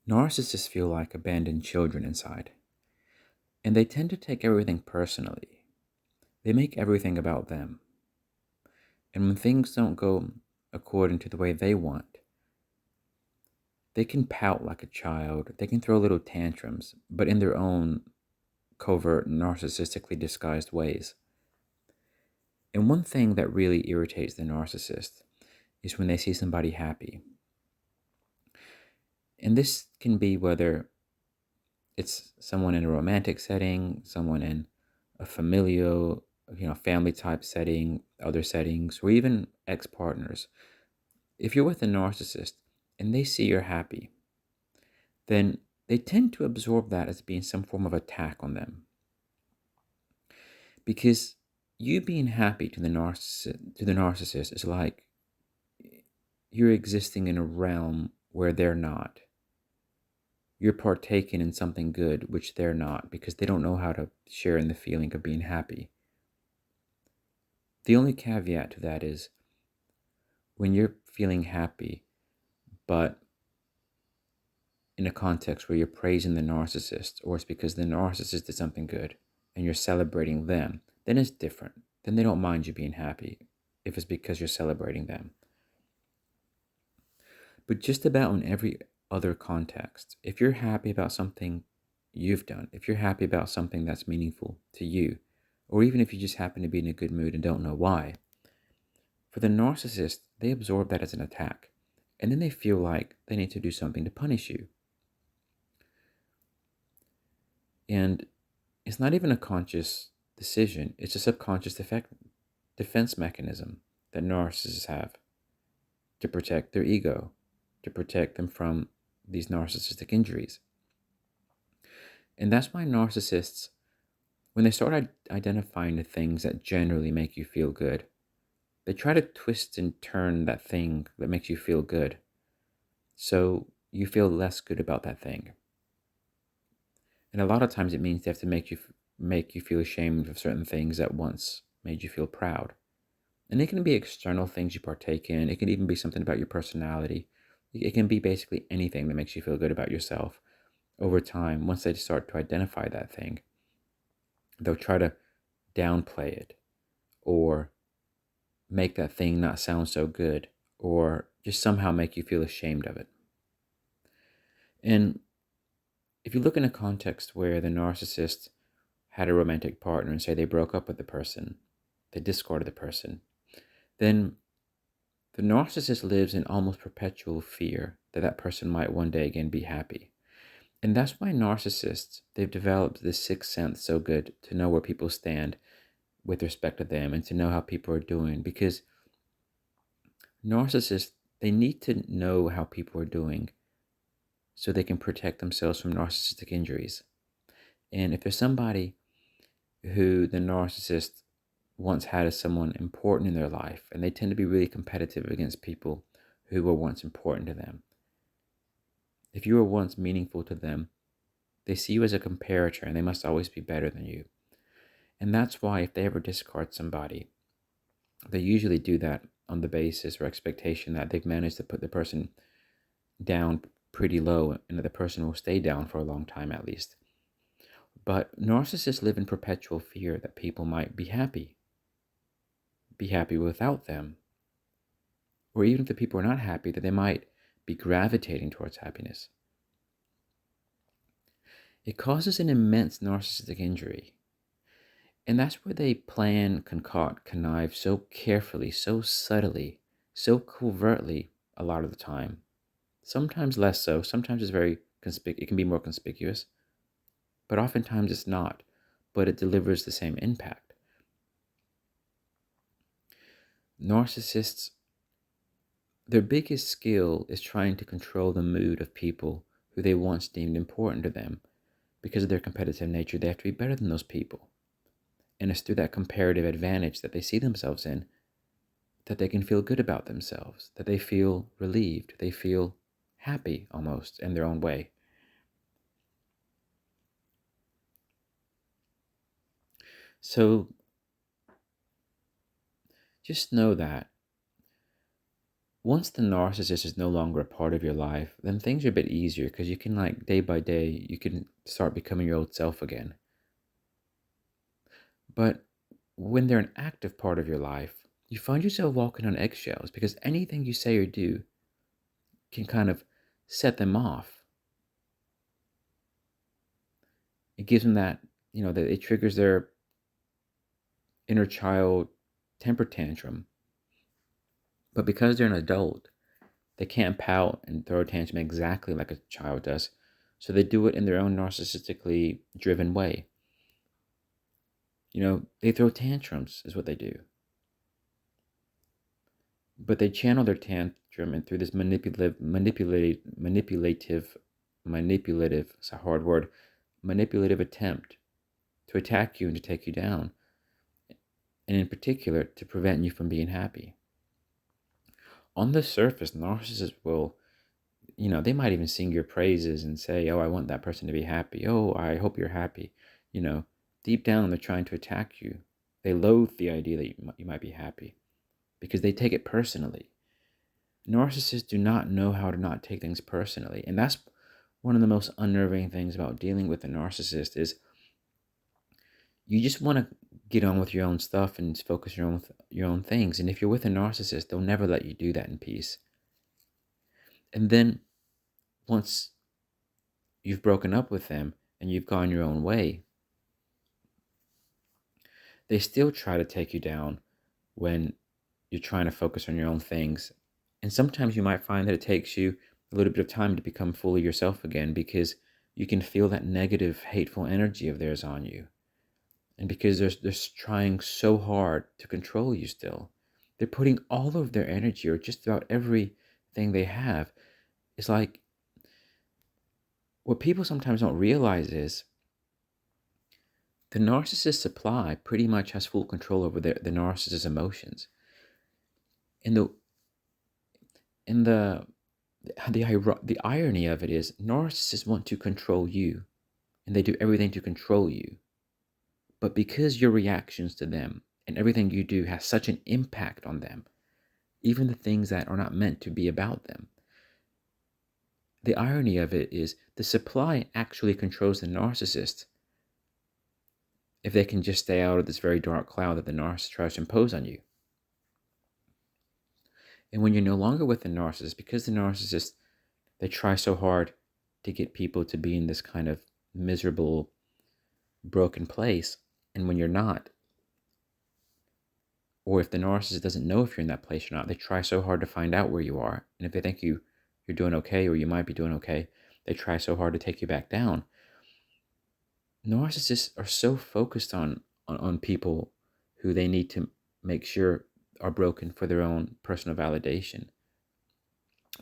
Narcissists feel like abandoned children inside, and they tend to take everything personally. They make everything about them. And when things don't go according to the way they want, they can pout like a child, they can throw little tantrums, but in their own covert, narcissistically disguised ways. And one thing that really irritates the narcissist is when they see somebody happy. And this can be whether it's someone in a romantic setting, someone in a familial, family type setting, other settings, or even ex-partners. If you're with a narcissist and they see you're happy, then they tend to absorb that as being some form of attack on them. Because you being happy to the narcissist is like you're existing in a realm where they're not. You're partaking in something good, which they're not, because they don't know how to share in the feeling of being happy. The only caveat to that is when you're feeling happy, but in a context where you're praising the narcissist, or it's because the narcissist did something good and you're celebrating them, then it's different. Then they don't mind you being happy if it's because you're celebrating them. But just about in every other context, if you're happy about something you've done, if you're happy about something that's meaningful to you, or even if you just happen to be in a good mood and don't know why, for the narcissist, they absorb that as an attack. And then they feel like they need to do something to punish you. And it's not even a conscious decision, it's a subconscious defense mechanism that narcissists have to protect their ego, to protect them from these narcissistic injuries. And that's why narcissists, when they start identifying the things that generally make you feel good, they try to twist and turn that thing that makes you feel good so you feel less good about that thing. And a lot of times it means they have to make you feel ashamed of certain things that once made you feel proud. And it can be external things you partake in. It can even be something about your personality. It can be basically anything that makes you feel good about yourself. Over time, once they start to identify that thing, they'll try to downplay it or make that thing not sound so good or just somehow make you feel ashamed of it. And if you look in a context where the narcissist had a romantic partner and say they broke up with the person, they discarded the person, then the narcissist lives in almost perpetual fear that that person might one day again be happy. And that's why narcissists, they've developed this sixth sense so good to know where people stand with respect to them and to know how people are doing. Because narcissists, they need to know how people are doing so they can protect themselves from narcissistic injuries. And if there's somebody who the narcissist once had as someone important in their life, and they tend to be really competitive against people who were once important to them. If you were once meaningful to them, they see you as a comparator and they must always be better than you. And that's why if they ever discard somebody, they usually do that on the basis or expectation that they've managed to put the person down pretty low and that the person will stay down for a long time at least. But narcissists live in perpetual fear that people might be happy without them. Or even if the people are not happy, that they might be gravitating towards happiness. It causes an immense narcissistic injury. And that's where they plan, concoct, connive so carefully, so subtly, so covertly a lot of the time. Sometimes less so. Sometimes it's it can be more conspicuous. But oftentimes it's not. But it delivers the same impact. Narcissists, their biggest skill is trying to control the mood of people who they once deemed important to them. Because of their competitive nature, they have to be better than those people. And it's through that comparative advantage that they see themselves in that they can feel good about themselves, that they feel relieved, they feel happy almost in their own way. So just know that Once the narcissist is no longer a part of your life, then things are a bit easier because you can, like, day by day, you can start becoming your old self again. But when they're an active part of your life, you find yourself walking on eggshells because anything you say or do can kind of set them off. It gives them that, that it triggers their inner child temper tantrum. But because they're an adult, they can't pout and throw a tantrum exactly like a child does. So they do it in their own narcissistically driven way. They throw tantrums is what they do. But they channel their tantrum and through this manipulative, it's a hard word, manipulative attempt to attack you and to take you down. And in particular, to prevent you from being happy. On the surface, narcissists will, they might even sing your praises and say, oh, I want that person to be happy. Oh, I hope you're happy. Deep down, they're trying to attack you. They loathe the idea that you might be happy because they take it personally. Narcissists do not know how to not take things personally. And that's one of the most unnerving things about dealing with a narcissist is you just want to get on with your own stuff and focus on your own things. And if you're with a narcissist, they'll never let you do that in peace. And then once you've broken up with them and you've gone your own way, they still try to take you down when you're trying to focus on your own things. And sometimes you might find that it takes you a little bit of time to become fully yourself again because you can feel that negative, hateful energy of theirs on you. And because they're trying so hard to control you still. They're putting all of their energy, or just about everything they have. It's like, what people sometimes don't realize is the narcissist supply pretty much has full control over the narcissist's emotions. And the irony of it is narcissists want to control you, and they do everything to control you. But because your reactions to them and everything you do has such an impact on them, even the things that are not meant to be about them, the irony of it is the supply actually controls the narcissist if they can just stay out of this very dark cloud that the narcissist tries to impose on you. And when you're no longer with the narcissist, because the narcissist, they try so hard to get people to be in this kind of miserable, broken place, and when you're not, or if the narcissist doesn't know if you're in that place or not, they try so hard to find out where you are. And if they think you're doing okay, or you might be doing okay, they try so hard to take you back down. Narcissists are so focused on people who they need to make sure are broken for their own personal validation.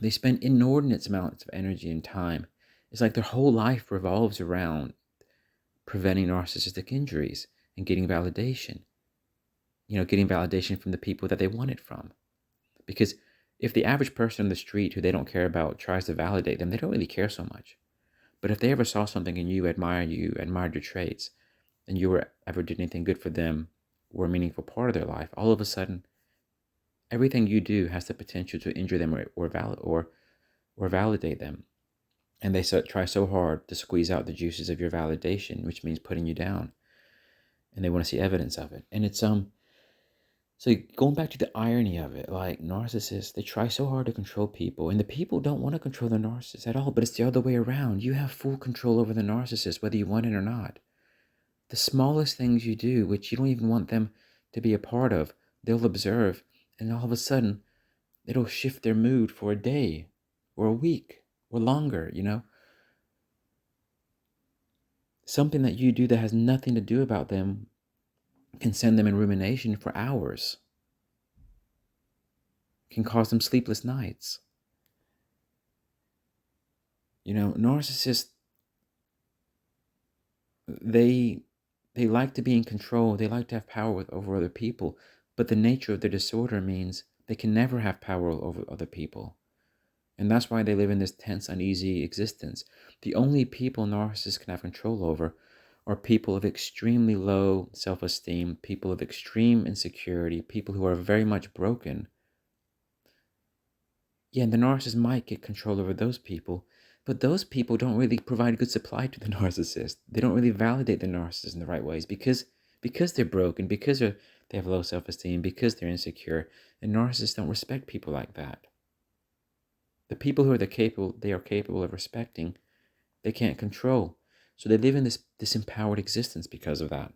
They spend inordinate amounts of energy and time. It's like their whole life revolves around preventing narcissistic injuries and getting validation. Getting validation from the people that they want it from. Because if the average person on the street who they don't care about tries to validate them, they don't really care so much. But if they ever saw something in you, admired your traits, and you ever did anything good for them, were a meaningful part of their life, all of a sudden, everything you do has the potential to injure them or validate them. And they try so hard to squeeze out the juices of your validation, which means putting you down. And they want to see evidence of it. And it's so going back to the irony of it, like narcissists, they try so hard to control people, and the people don't want to control the narcissist at all, but it's the other way around. You have full control over the narcissist, whether you want it or not. The smallest things you do, which you don't even want them to be a part of, they'll observe, and all of a sudden, it'll shift their mood for a day, or a week, or longer, Something that you do that has nothing to do about them can send them in rumination for hours. Can cause them sleepless nights. Narcissists, they like to be in control. They like to have power over other people. But the nature of their disorder means they can never have power over other people. And that's why they live in this tense, uneasy existence. The only people narcissists can have control over are people of extremely low self-esteem, people of extreme insecurity, people who are very much broken. Yeah, and the narcissist might get control over those people, but those people don't really provide good supply to the narcissist. They don't really validate the narcissist in the right ways because they're broken, because they have low self-esteem, because they're insecure, and narcissists don't respect people like that. The people who are they are capable of respecting, they can't control. So they live in this empowered existence because of that.